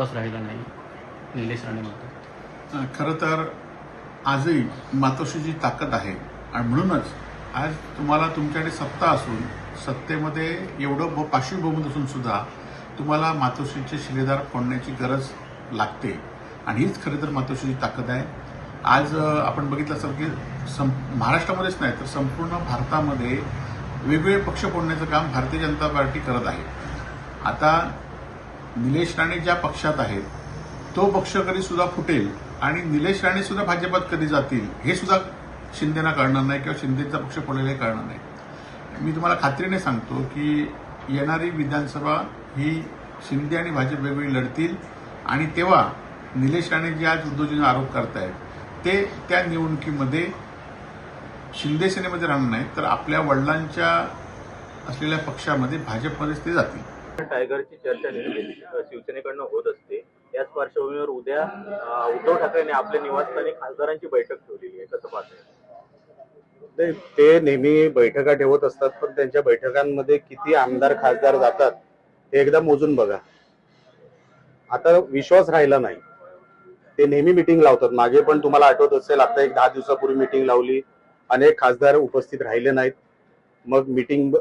विश्वास राहिला नाही निलेश राणे म्हणतात. खरं तर आजही मातोश्रीची ताकद आहे आणि म्हणूनच आज तुम्हाला तुमच्याकडे सत्ता असून सत्तेमध्ये एवढं पाचवी बहुमत असून सुद्धा तुम्हाला मातोश्रीचे शिलेदार फोडण्याची गरज लागते आणि हीच खरं तर मातोश्रीची ताकद आहे. आज आपण बघितलं असेल की महाराष्ट्रामध्येच नाही तर संपूर्ण भारतामध्ये वेगवेगळे पक्ष फोडण्याचं काम भारतीय जनता पार्टी करत आहे. आता निलेश राणे ज्या पक्षात आहेत तो पक्ष कधी सुद्धा फुटेल आणि निलेश राणे सुद्धा भाजपात कधी जातील हे सुद्धा शिंदेना कळणार नाही किंवा शिंदेचा पक्ष फोडलेला कळणार नाही. मी तुम्हाला खात्रीने सांगतो की येणारी विधानसभा ही शिंदे आणि भाजप वेगवेगळी लढतील आणि तेव्हा निलेश राणे जे आज उद्धवजींना आरोप करतायत ते त्या निवडणुकीमध्ये शिंदे सेनेमध्ये राहणार नाही तर आपल्या वडिलांच्या असलेल्या पक्षामध्ये भाजपमध्येच ते जातील. टायगरची चर्चा नेहमीच शिवसेनेकडनं होत असते. याच पार्श्वभूमीवर उद्या उद्धव ठाकरेंनी आपल्या निवासस्थानी खासदारांची बैठक ठेवलेली आहे. कसं पाहताय? ते नेहमी बैठका ठेवत असतात पण त्यांच्या बैठकांमध्ये किती आमदार खासदार जातात हे एकदा मोजून बघा. आता विश्वास राहिला नाही. ते नेहमी मिटिंग लावतात. मागे पण तुम्हाला आठवत असेल आता एक 10 दिवसापूर्वी मिटिंग लावली. अनेक खासदार उपस्थित राहिले नाहीत. मग मिटिंग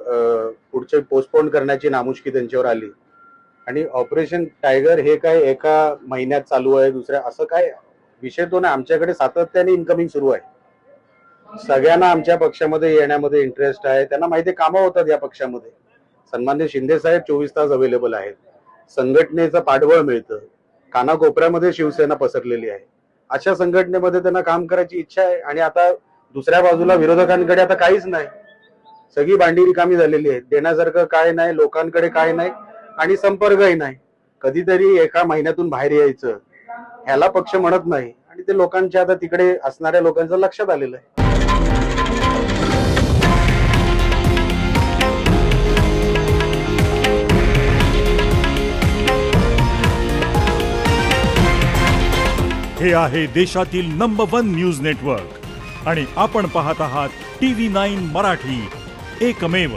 पुढचे पोस्टपोन करण्याची नामुष्की त्यांच्यावर आली आणि ऑपरेशन टायगर हे काय एका महिन्यात चालू आहे दुसऱ्या असं काय विषय तो नाही. आमच्याकडे सातत्याने इन्कमिंग सुरू आहे. सगळ्यांना आमच्या पक्षामध्ये येण्यामध्ये इंटरेस्ट आहे. त्यांना माहिती कामं होतात या पक्षामध्ये. सन्मान्य शिंदे साहेब 24 तास अवेलेबल आहेत. संघटनेचं पाठबळ मिळतं. कानाकोपऱ्यामध्ये शिवसेना पसरलेली आहे. अशा संघटनेमध्ये त्यांना काम करायची इच्छा आहे आणि आता दुसऱ्या बाजूला विरोधकांकडे आता काहीच नाही. सगळी भांडी रिकामी झालेली आहे. देण्यासारखं काय नाही, लोकांकडे काय नाही आणि संपर्कही नाही. कधीतरी एका महिन्यातून बाहेर यायचं ह्याला पक्ष म्हणत नाही आणि ते लोकांच्या आता तिकडे असणाऱ्या लोकांचं लक्षात आलेलं आहे. हे आहे देशातील नंबर 1 न्यूज नेटवर्क आणि आपण पाहत आहात TV9 मराठी, एकमेव.